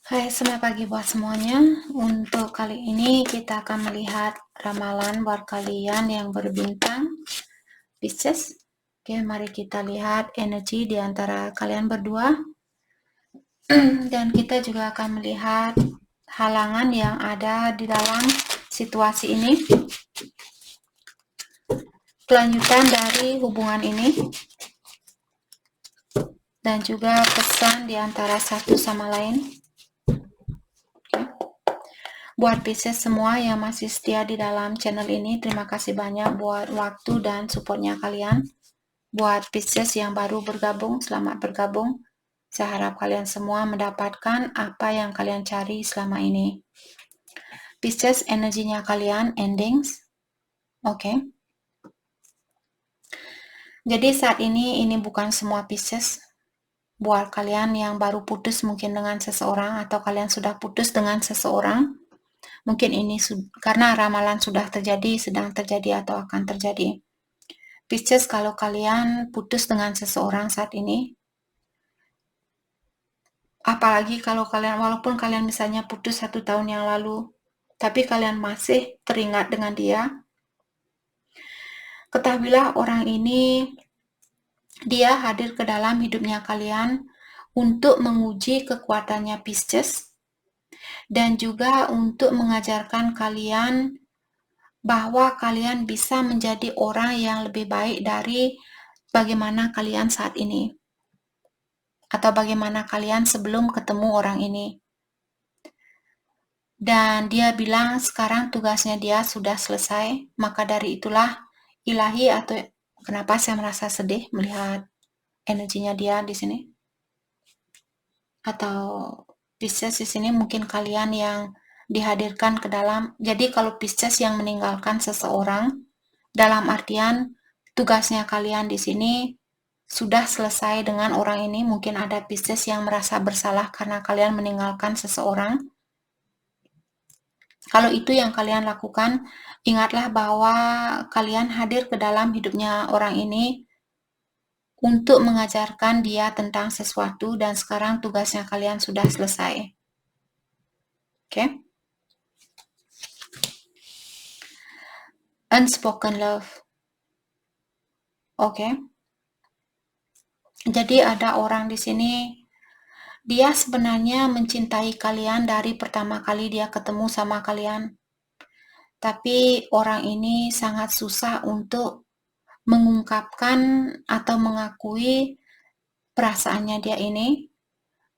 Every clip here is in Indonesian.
Hai, selamat pagi buat semuanya. Untuk kali ini kita akan melihat ramalan buat kalian yang berbintang Pisces. Oke, mari kita lihat energi di antara kalian berdua. Dan kita juga akan melihat halangan yang ada di dalam situasi ini. Kelanjutan dari hubungan ini. Dan juga pesan di antara satu sama lain. Buat Pisces semua yang masih setia di dalam channel ini, terima kasih banyak buat waktu dan supportnya kalian. Buat Pisces yang baru bergabung, selamat bergabung. Saya harap kalian semua mendapatkan apa yang kalian cari selama ini. Pisces, energinya kalian endings. Oke. Jadi saat ini bukan semua Pisces. Buat kalian yang baru putus mungkin dengan seseorang atau kalian sudah putus dengan seseorang, mungkin ini karena ramalan sudah terjadi, sedang terjadi atau akan terjadi. Pisces, kalau kalian putus dengan seseorang saat ini, apalagi kalau kalian, walaupun kalian misalnya putus 1 tahun yang lalu, tapi kalian masih teringat dengan dia, ketahuilah orang ini, dia hadir ke dalam hidupnya kalian untuk menguji kekuatannya Pisces, dan juga untuk mengajarkan kalian bahwa kalian bisa menjadi orang yang lebih baik dari bagaimana kalian saat ini, atau bagaimana kalian sebelum ketemu orang ini. Dan dia bilang sekarang tugasnya dia sudah selesai, maka dari itulah ilahi, atau kenapa saya merasa sedih melihat energinya dia di sini. Atau Pisces di sini mungkin kalian yang dihadirkan ke dalam. Jadi kalau Pisces yang meninggalkan seseorang, dalam artian tugasnya kalian di sini sudah selesai dengan orang ini. Mungkin ada Pisces yang merasa bersalah karena kalian meninggalkan seseorang. Kalau itu yang kalian lakukan, ingatlah bahwa kalian hadir ke dalam hidupnya orang ini untuk mengajarkan dia tentang sesuatu, dan sekarang tugasnya kalian sudah selesai. Oke? Unspoken love. Oke? Jadi ada orang di sini, dia sebenarnya mencintai kalian dari pertama kali dia ketemu sama kalian. Tapi orang ini sangat susah untuk mengungkapkan atau mengakui perasaannya dia ini,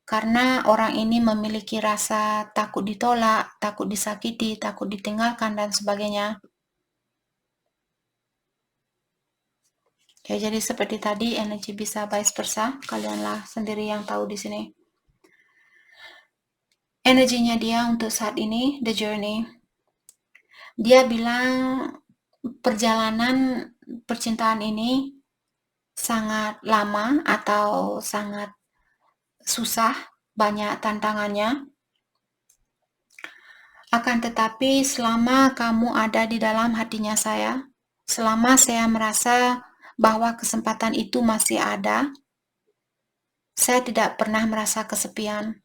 karena orang ini memiliki rasa takut ditolak, takut disakiti, takut ditinggalkan, dan sebagainya. Ya, jadi seperti tadi, energi bisa vice versa. Kalianlah sendiri yang tahu di sini. Energinya dia untuk saat ini, the journey. Dia bilang perjalanan percintaan ini sangat lama atau sangat susah, banyak tantangannya. Akan tetapi selama kamu ada di dalam hatinya saya, selama saya merasa bahwa kesempatan itu masih ada, saya tidak pernah merasa kesepian.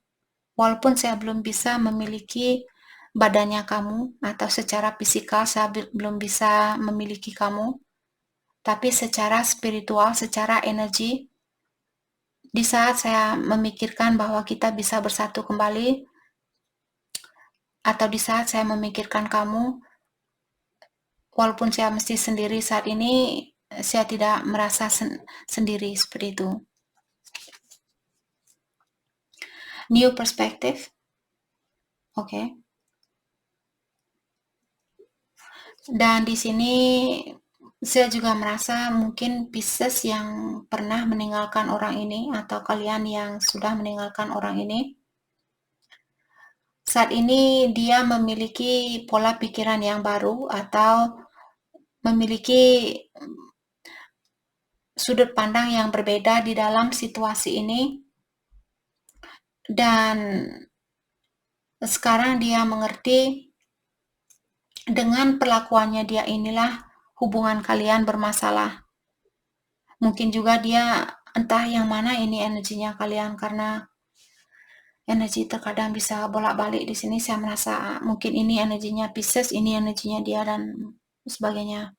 Walaupun saya belum bisa memiliki badannya kamu, atau secara fisikal saya belum bisa memiliki kamu, tapi secara spiritual, secara energi, di saat saya memikirkan bahwa kita bisa bersatu kembali, atau di saat saya memikirkan kamu, walaupun saya mesti sendiri saat ini, saya tidak merasa sendiri seperti itu. New perspective. Oke. Dan di sini saya juga merasa mungkin Pisces yang pernah meninggalkan orang ini, atau kalian yang sudah meninggalkan orang ini, saat ini dia memiliki pola pikiran yang baru, atau memiliki sudut pandang yang berbeda di dalam situasi ini. Dan sekarang dia mengerti dengan perlakuannya dia inilah hubungan kalian bermasalah. Mungkin juga dia entah yang mana ini energinya kalian, karena energi terkadang bisa bolak-balik di sini. Saya merasa mungkin ini energinya Pisces, ini energinya dia dan sebagainya.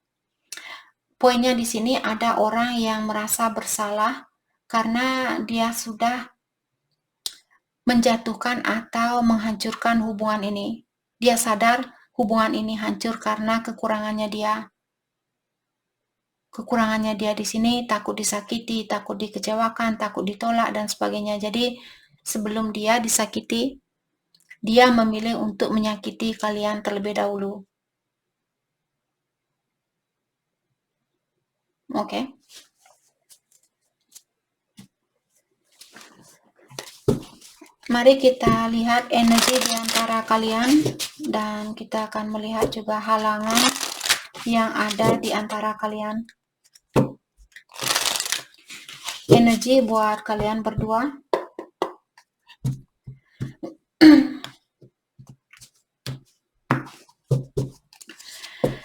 Poinnya di sini ada orang yang merasa bersalah karena dia sudah menjatuhkan atau menghancurkan hubungan ini. Dia sadar hubungan ini hancur karena kekurangannya dia. Kekurangannya dia di sini takut disakiti, takut dikecewakan, takut ditolak dan sebagainya. Jadi sebelum dia disakiti, dia memilih untuk menyakiti kalian terlebih dahulu. Oke. Mari kita lihat energi di antara kalian dan kita akan melihat juga halangan yang ada di antara kalian. Energi buat kalian berdua.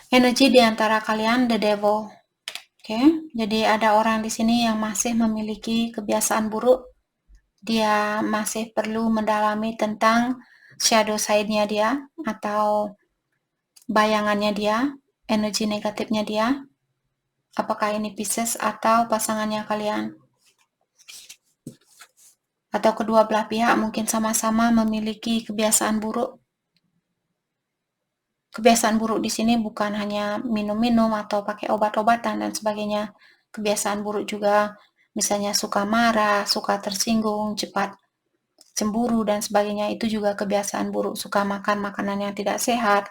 Energi di antara kalian, the devil. Oke, jadi ada orang di sini yang masih memiliki kebiasaan buruk. Dia masih perlu mendalami tentang shadow side-nya dia atau bayangannya dia, energi negatifnya dia. Apakah ini Pisces atau pasangannya kalian? Atau kedua belah pihak mungkin sama-sama memiliki kebiasaan buruk. Kebiasaan buruk di sini bukan hanya minum-minum atau pakai obat-obatan dan sebagainya. Kebiasaan buruk juga misalnya suka marah, suka tersinggung, cepat cemburu dan sebagainya. Itu juga kebiasaan buruk. Suka makan makanan yang tidak sehat,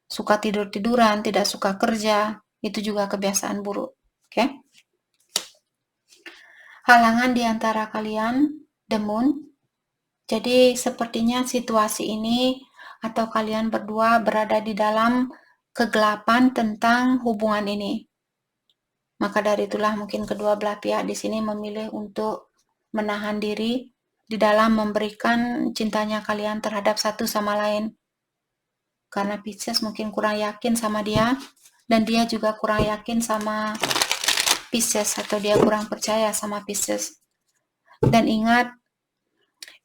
suka tidur-tiduran, tidak suka kerja. Itu juga kebiasaan buruk. Oke? Halangan di antara kalian, the moon. Jadi sepertinya situasi ini atau kalian berdua berada di dalam kegelapan tentang hubungan ini. Maka dari itulah mungkin kedua belah pihak di sini memilih untuk menahan diri di dalam memberikan cintanya kalian terhadap satu sama lain. Karena Pisces mungkin kurang yakin sama dia dan dia juga kurang yakin sama Pisces atau dia kurang percaya sama Pisces. Dan ingat,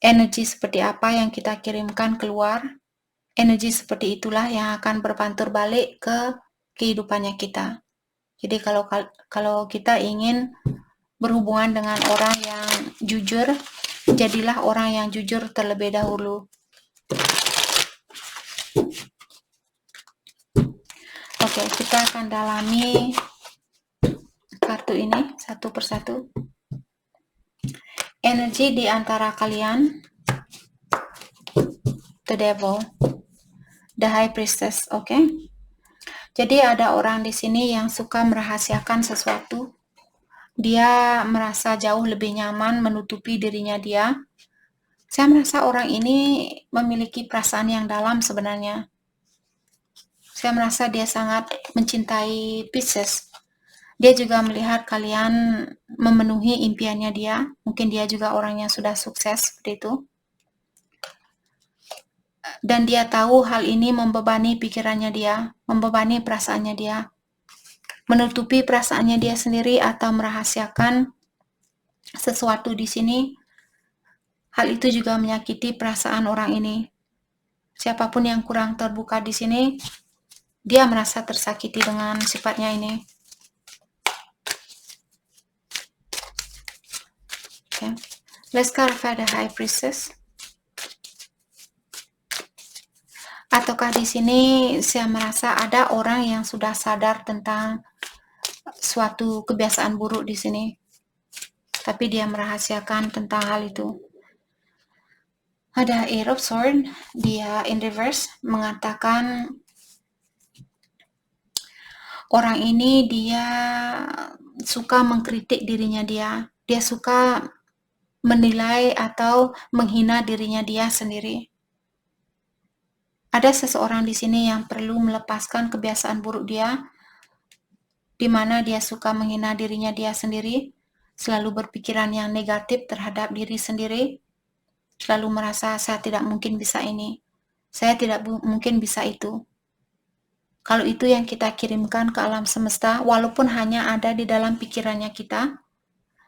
energi seperti apa yang kita kirimkan keluar, energi seperti itulah yang akan berpantur balik ke kehidupannya kita. Jadi kalau kita ingin berhubungan dengan orang yang jujur, jadilah orang yang jujur terlebih dahulu. Oke, kita akan dalami kartu ini satu persatu. Energi di antara kalian, the devil, the high priestess, oke? Jadi ada orang di sini yang suka merahasiakan sesuatu. Dia merasa jauh lebih nyaman menutupi dirinya dia. Saya merasa orang ini memiliki perasaan yang dalam sebenarnya. Saya merasa dia sangat mencintai Pisces. Dia juga melihat kalian memenuhi impiannya dia. Mungkin dia juga orang yang sudah sukses seperti itu. Dan dia tahu hal ini membebani pikirannya dia, membebani perasaannya dia. Menutupi perasaannya dia sendiri atau merahasiakan sesuatu di sini, hal itu juga menyakiti perasaan orang ini. Siapapun yang kurang terbuka di sini, dia merasa tersakiti dengan sifatnya ini. Okay. Let's clarify the high priestess. Ataukah di sini saya merasa ada orang yang sudah sadar tentang suatu kebiasaan buruk di sini, tapi dia merahasiakan tentang hal itu. Ada Eight of Swords, dia in reverse mengatakan orang ini dia suka mengkritik dirinya dia. Dia suka menilai atau menghina dirinya dia sendiri. Ada seseorang di sini yang perlu melepaskan kebiasaan buruk dia, di mana dia suka menghina dirinya dia sendiri, selalu berpikiran yang negatif terhadap diri sendiri, selalu merasa saya tidak mungkin bisa ini, saya tidak mungkin bisa itu. Kalau itu yang kita kirimkan ke alam semesta, walaupun hanya ada di dalam pikirannya kita,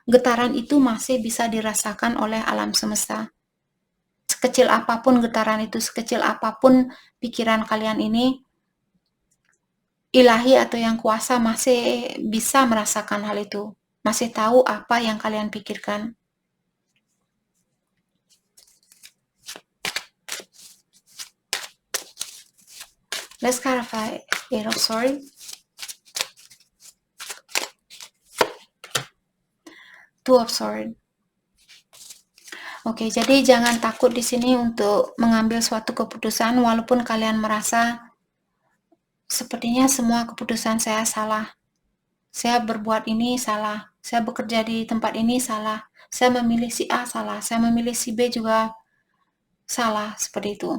getaran itu masih bisa dirasakan oleh alam semesta. sekecil apapun getaran itu, sekecil apapun pikiran kalian ini, ilahi atau yang kuasa masih bisa merasakan hal itu, masih tahu apa yang kalian pikirkan. Let's clarify Eight of Swords. Two of Swords. Oke, jadi jangan takut di sini untuk mengambil suatu keputusan walaupun kalian merasa sepertinya semua keputusan saya salah. Saya berbuat ini salah. Saya bekerja di tempat ini salah. Saya memilih si A salah. Saya memilih si B juga salah, seperti itu.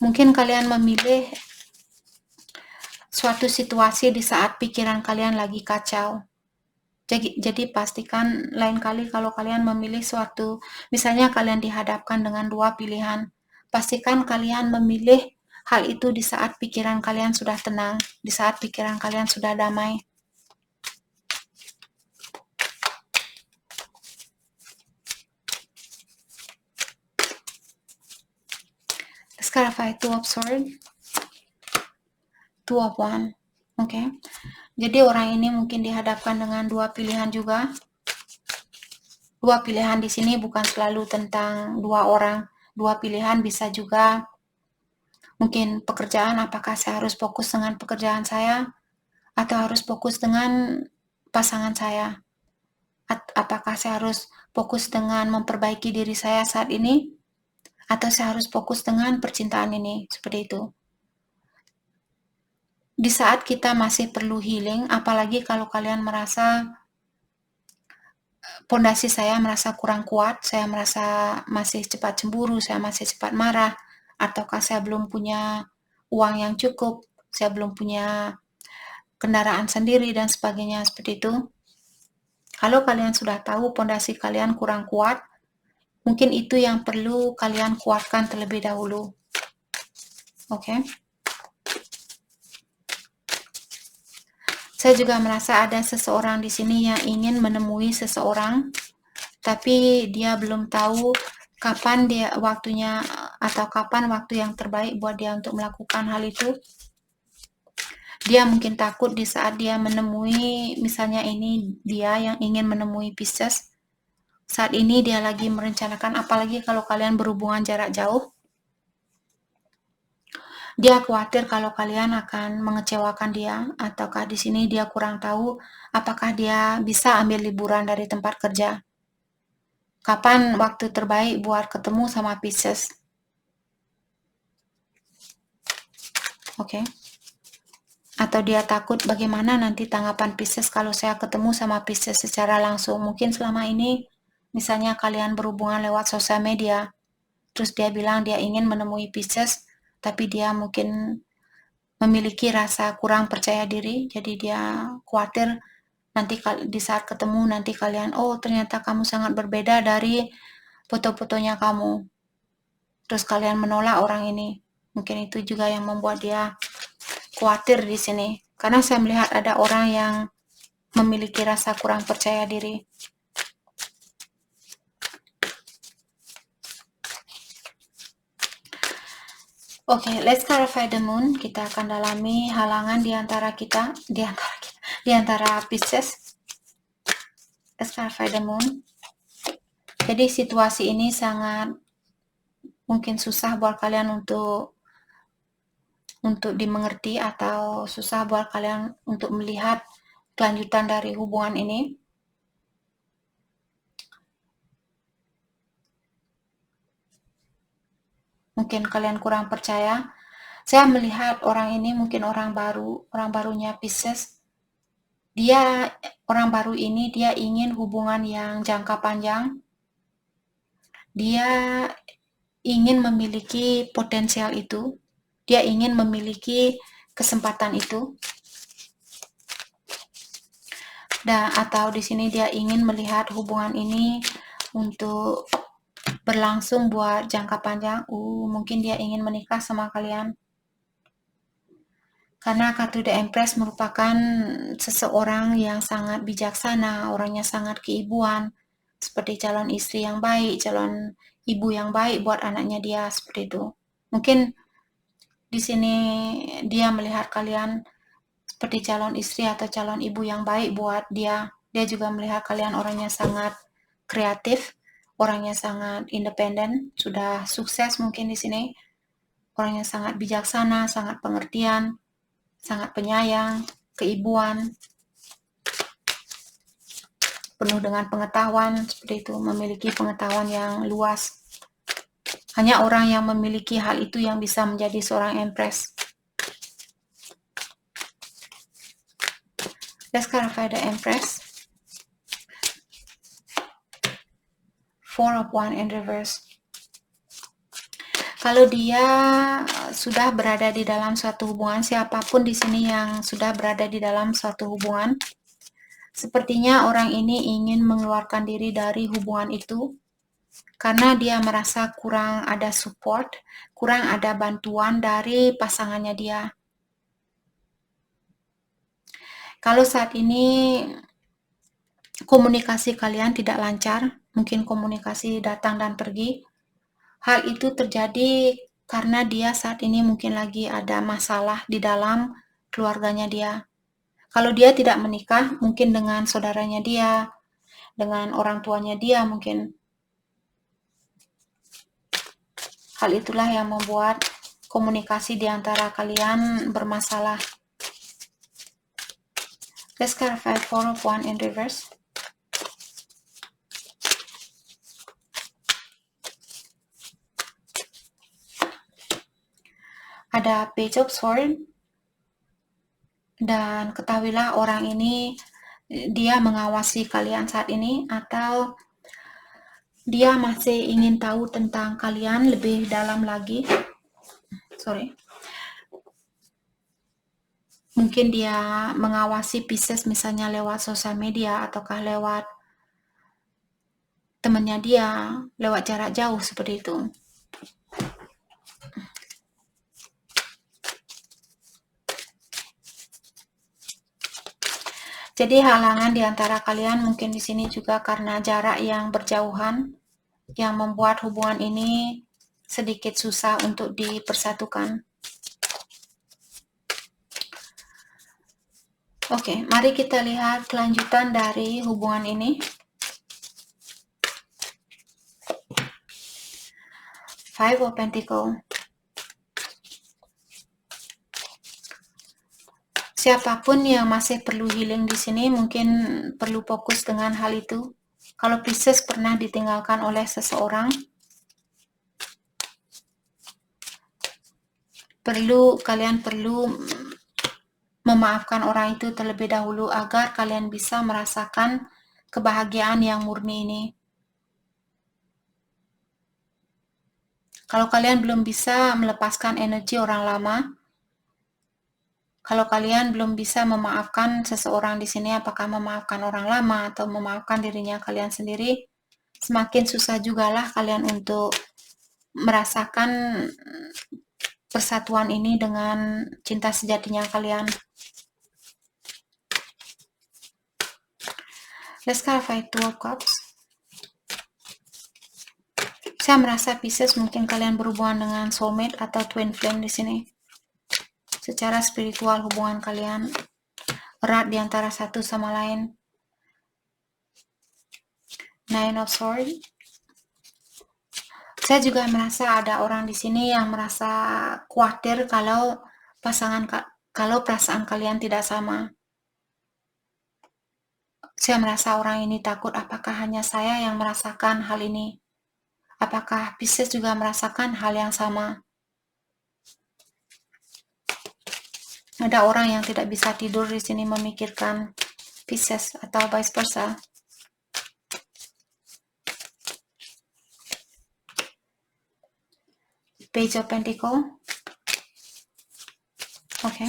Mungkin kalian memilih suatu situasi di saat pikiran kalian lagi kacau. Jadi pastikan lain kali kalau kalian memilih suatu, misalnya kalian dihadapkan dengan dua pilihan, pastikan kalian memilih hal itu di saat pikiran kalian sudah tenang, di saat pikiran kalian sudah damai. Let's clarify Two of Swords, Two of Wands. Oke. Jadi orang ini mungkin dihadapkan dengan dua pilihan juga. Dua pilihan di sini bukan selalu tentang dua orang. Dua pilihan bisa juga mungkin pekerjaan, apakah saya harus fokus dengan pekerjaan saya atau harus fokus dengan pasangan saya. Apakah saya harus fokus dengan memperbaiki diri saya saat ini atau saya harus fokus dengan percintaan ini, seperti itu. Di saat kita masih perlu healing, apalagi kalau kalian merasa pondasi saya merasa kurang kuat, saya merasa masih cepat cemburu, saya masih cepat marah, ataukah saya belum punya uang yang cukup, saya belum punya kendaraan sendiri dan sebagainya, seperti itu. Kalau kalian sudah tahu pondasi kalian kurang kuat, mungkin itu yang perlu kalian kuatkan terlebih dahulu. Oke. Saya juga merasa ada seseorang di sini yang ingin menemui seseorang, tapi dia belum tahu kapan dia waktunya atau kapan waktu yang terbaik buat dia untuk melakukan hal itu. Dia mungkin takut di saat dia menemui, misalnya ini dia yang ingin menemui Pisces. Saat ini dia lagi merencanakan, apalagi kalau kalian berhubungan jarak jauh. Dia khawatir kalau kalian akan mengecewakan dia, ataukah di sini dia kurang tahu apakah dia bisa ambil liburan dari tempat kerja. Kapan waktu terbaik buat ketemu sama Pisces? Oke. Atau dia takut bagaimana nanti tanggapan Pisces kalau saya ketemu sama Pisces secara langsung. Mungkin selama ini, misalnya kalian berhubungan lewat sosial media, terus dia bilang dia ingin menemui Pisces, tapi dia mungkin memiliki rasa kurang percaya diri, jadi dia khawatir nanti di saat ketemu nanti kalian, oh ternyata kamu sangat berbeda dari foto-fotonya kamu, terus kalian menolak orang ini. Mungkin itu juga yang membuat dia khawatir di sini, karena saya melihat ada orang yang memiliki rasa kurang percaya diri. Oke, let's clarify the moon. Kita akan dalami halangan di antara Pisces. Let's clarify the moon. Jadi situasi ini sangat mungkin susah buat kalian untuk dimengerti atau susah buat kalian untuk melihat kelanjutan dari hubungan ini. Mungkin kalian kurang percaya. Saya melihat orang ini mungkin orang barunya Pisces. Orang baru ini dia ingin hubungan yang jangka panjang. Dia ingin memiliki potensial itu. Dia ingin memiliki kesempatan itu. Atau di sini dia ingin melihat hubungan ini untuk berlangsung buat jangka panjang. Mungkin dia ingin menikah sama kalian. Karena kartu The Empress merupakan seseorang yang sangat bijaksana, orangnya sangat keibuan, seperti calon istri yang baik, calon ibu yang baik buat anaknya dia, seperti itu. Mungkin di sini dia melihat kalian seperti calon istri atau calon ibu yang baik buat dia. Dia juga melihat kalian orangnya sangat kreatif, orangnya sangat independen, sudah sukses mungkin di sini. Orangnya sangat bijaksana, sangat pengertian, sangat penyayang, keibuan, penuh dengan pengetahuan, seperti itu, memiliki pengetahuan yang luas. Hanya orang yang memiliki hal itu yang bisa menjadi seorang empress. Let's clarify the empress. Four of Wands in reverse. Kalau dia sudah berada di dalam suatu hubungan, siapapun di sini yang sudah berada di dalam suatu hubungan, sepertinya orang ini ingin mengeluarkan diri dari hubungan itu karena dia merasa kurang ada support, kurang ada bantuan dari pasangannya dia. Kalau saat ini komunikasi kalian tidak lancar, mungkin komunikasi datang dan pergi, hal itu terjadi karena dia saat ini mungkin lagi ada masalah di dalam keluarganya dia. Kalau dia tidak menikah, mungkin dengan saudaranya dia, dengan orang tuanya dia mungkin. Hal itulah yang membuat komunikasi di antara kalian bermasalah. Let's clarify Four of Wands in reverse. Ada Page of Swords. Dan ketahuilah orang ini dia mengawasi kalian saat ini atau dia masih ingin tahu tentang kalian lebih dalam lagi. Mungkin dia mengawasi Pisces misalnya lewat sosial media ataukah lewat temannya dia, lewat jarak jauh seperti itu. Jadi halangan di antara kalian mungkin di sini juga karena jarak yang berjauhan yang membuat hubungan ini sedikit susah untuk dipersatukan. Oke, mari kita lihat kelanjutan dari hubungan ini. Five of Pentacles. Siapapun yang masih perlu healing di sini mungkin perlu fokus dengan hal itu. Kalau Pisces pernah ditinggalkan oleh seseorang, kalian perlu memaafkan orang itu terlebih dahulu agar kalian bisa merasakan kebahagiaan yang murni ini. Kalau kalian belum bisa melepaskan energi orang lama, kalau kalian belum bisa memaafkan seseorang di sini, apakah memaafkan orang lama atau memaafkan dirinya kalian sendiri, semakin susah jugalah kalian untuk merasakan persatuan ini dengan cinta sejatinya kalian. Let's clarify Two of Cups. Saya merasa Pisces mungkin kalian berhubungan dengan soulmate atau twin flame di sini. Secara spiritual hubungan kalian erat di antara satu sama lain. Nine of Swords. Saya juga merasa ada orang di sini yang merasa khawatir kalau perasaan kalian tidak sama. Saya merasa orang ini takut apakah hanya saya yang merasakan hal ini. Apakah Pisces juga merasakan hal yang sama? Ada orang yang tidak bisa tidur di sini memikirkan Pisces atau vice versa. Page of Pentacles. Oke.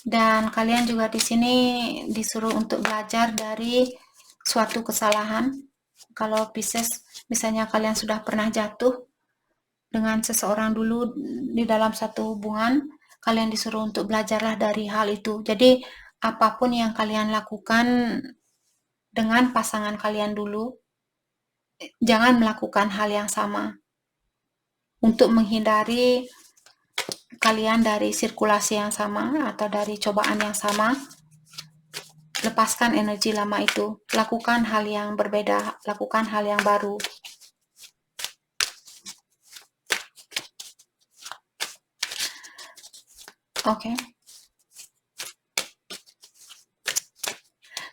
Dan kalian juga di sini disuruh untuk belajar dari suatu kesalahan. Kalau Pisces, misalnya kalian sudah pernah jatuh dengan seseorang dulu di dalam satu hubungan, kalian disuruh untuk belajarlah dari hal itu. Jadi apapun yang kalian lakukan dengan pasangan kalian dulu. Jangan melakukan hal yang sama. Untuk menghindari kalian dari sirkulasi yang sama atau dari cobaan yang sama, lepaskan energi lama itu. Lakukan hal yang berbeda, lakukan hal yang baru. Oke.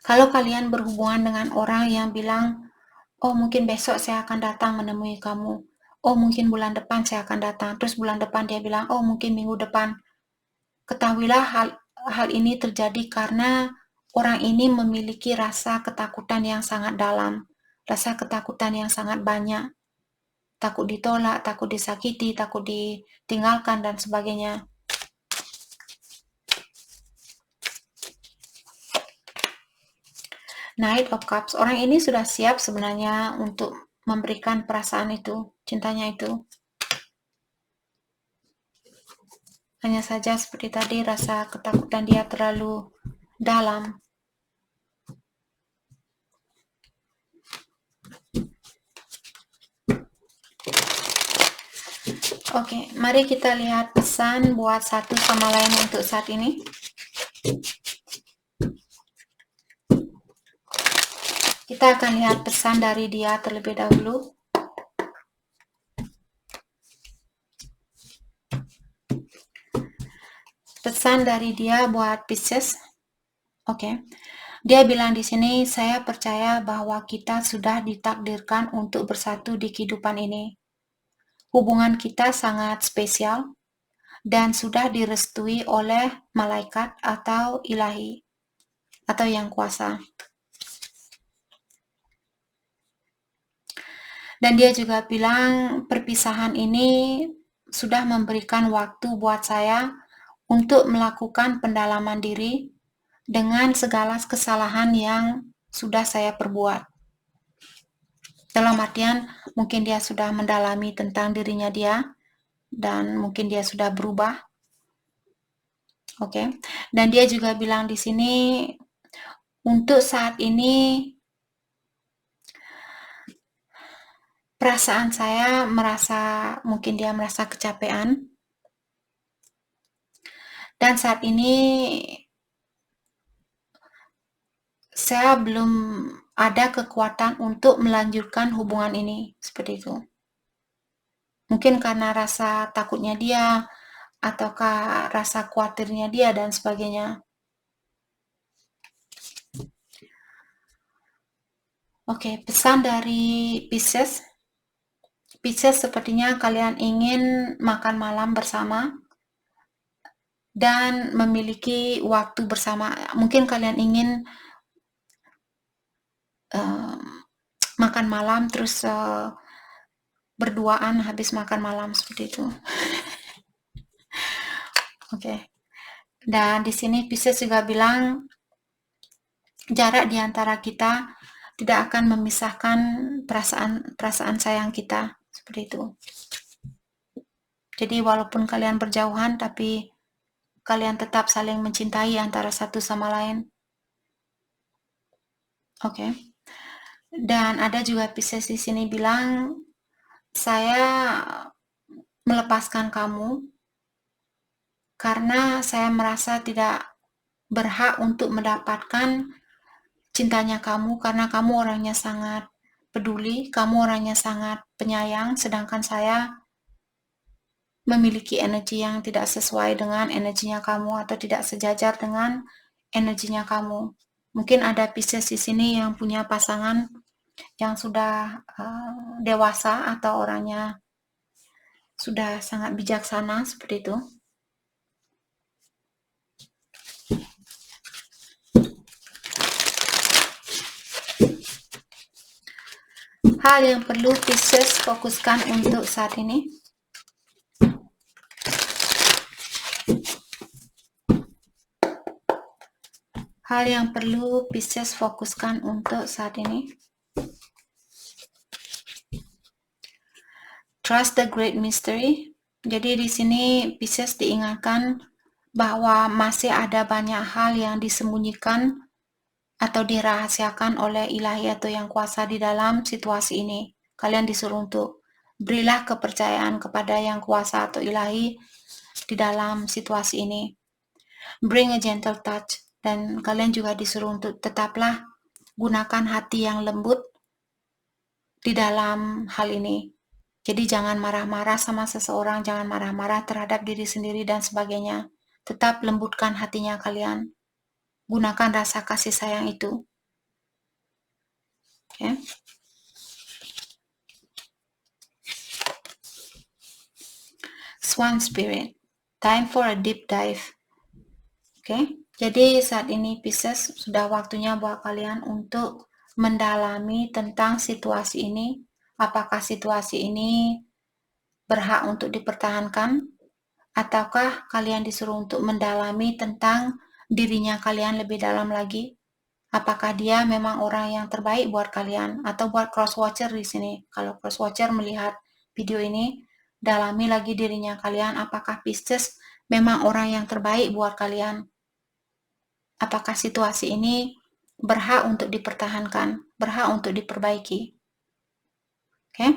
Kalau kalian berhubungan dengan orang yang bilang, oh mungkin besok saya akan datang menemui kamu, oh mungkin bulan depan saya akan datang, terus bulan depan dia bilang, oh mungkin minggu depan. Ketahuilah hal ini terjadi karena orang ini memiliki rasa ketakutan yang sangat dalam, rasa ketakutan yang sangat banyak, takut ditolak, takut disakiti, takut ditinggalkan, dan sebagainya. Knight of Cups, orang ini sudah siap sebenarnya untuk memberikan perasaan itu, cintanya itu. Hanya saja seperti tadi, rasa ketakutan dia terlalu dalam. Oke, mari kita lihat pesan buat satu sama lain untuk saat ini. Kita akan lihat pesan dari dia terlebih dahulu. Pesan dari dia buat Pisces. Oke. Dia bilang di sini, saya percaya bahwa kita sudah ditakdirkan untuk bersatu di kehidupan ini. Hubungan kita sangat spesial dan sudah direstui oleh malaikat atau ilahi atau yang kuasa. Dan dia juga bilang perpisahan ini sudah memberikan waktu buat saya untuk melakukan pendalaman diri dengan segala kesalahan yang sudah saya perbuat. Dalam artian mungkin dia sudah mendalami tentang dirinya dia dan mungkin dia sudah berubah. Oke. Dan dia juga bilang di sini untuk saat ini perasaan saya mungkin dia merasa kecapean. Dan saat ini saya belum ada kekuatan untuk melanjutkan hubungan ini, seperti itu. Mungkin karena rasa takutnya dia, ataukah rasa khawatirnya dia, dan sebagainya. Oke, pesan dari Pisces. Pisces, sepertinya kalian ingin makan malam bersama dan memiliki waktu bersama. Mungkin kalian ingin makan malam terus berduaan habis makan malam, seperti itu. Oke. Dan di sini Pisces juga bilang jarak di antara kita tidak akan memisahkan perasaan sayang kita, seperti itu. Jadi walaupun kalian berjauhan, tapi kalian tetap saling mencintai antara satu sama lain. Oke. Dan ada juga Pisces di sini bilang, saya melepaskan kamu karena saya merasa tidak berhak untuk mendapatkan cintanya kamu, karena kamu orangnya sangat peduli, kamu orangnya sangat penyayang, sedangkan saya memiliki energi yang tidak sesuai dengan energinya kamu atau tidak sejajar dengan energinya kamu. Mungkin ada Pisces di sini yang punya pasangan yang sudah dewasa atau orangnya sudah sangat bijaksana, seperti itu. Hal yang perlu Pisces fokuskan untuk saat ini. Hal yang perlu Pisces fokuskan untuk saat ini. Trust the great mystery. Jadi di sini Pisces diingatkan bahwa masih ada banyak hal yang disembunyikan atau dirahasiakan oleh ilahi atau yang kuasa di dalam situasi ini. Kalian disuruh untuk berilah kepercayaan kepada yang kuasa atau ilahi di dalam situasi ini. Bring a gentle touch. Dan kalian juga disuruh untuk tetaplah gunakan hati yang lembut di dalam hal ini. Jadi jangan marah-marah sama seseorang, jangan marah-marah terhadap diri sendiri dan sebagainya. Tetap lembutkan hatinya kalian. Gunakan rasa kasih sayang itu. Okay? Swan Spirit. Time for a deep dive. Okay? Jadi saat ini Pisces sudah waktunya buat kalian untuk mendalami tentang situasi ini. Apakah situasi ini berhak untuk dipertahankan? Ataukah kalian disuruh untuk mendalami tentang dirinya kalian lebih dalam lagi? Apakah dia memang orang yang terbaik buat kalian? Atau buat cross-watcher di sini. Kalau cross-watcher melihat video ini, dalami lagi dirinya kalian. Apakah Pisces memang orang yang terbaik buat kalian? Apakah situasi ini berhak untuk dipertahankan? Berhak untuk diperbaiki? Oke?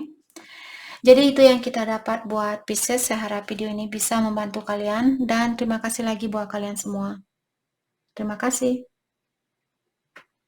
Jadi itu yang kita dapat buat Pisces. Saya harap video ini bisa membantu kalian. Dan terima kasih lagi buat kalian semua. Terima kasih.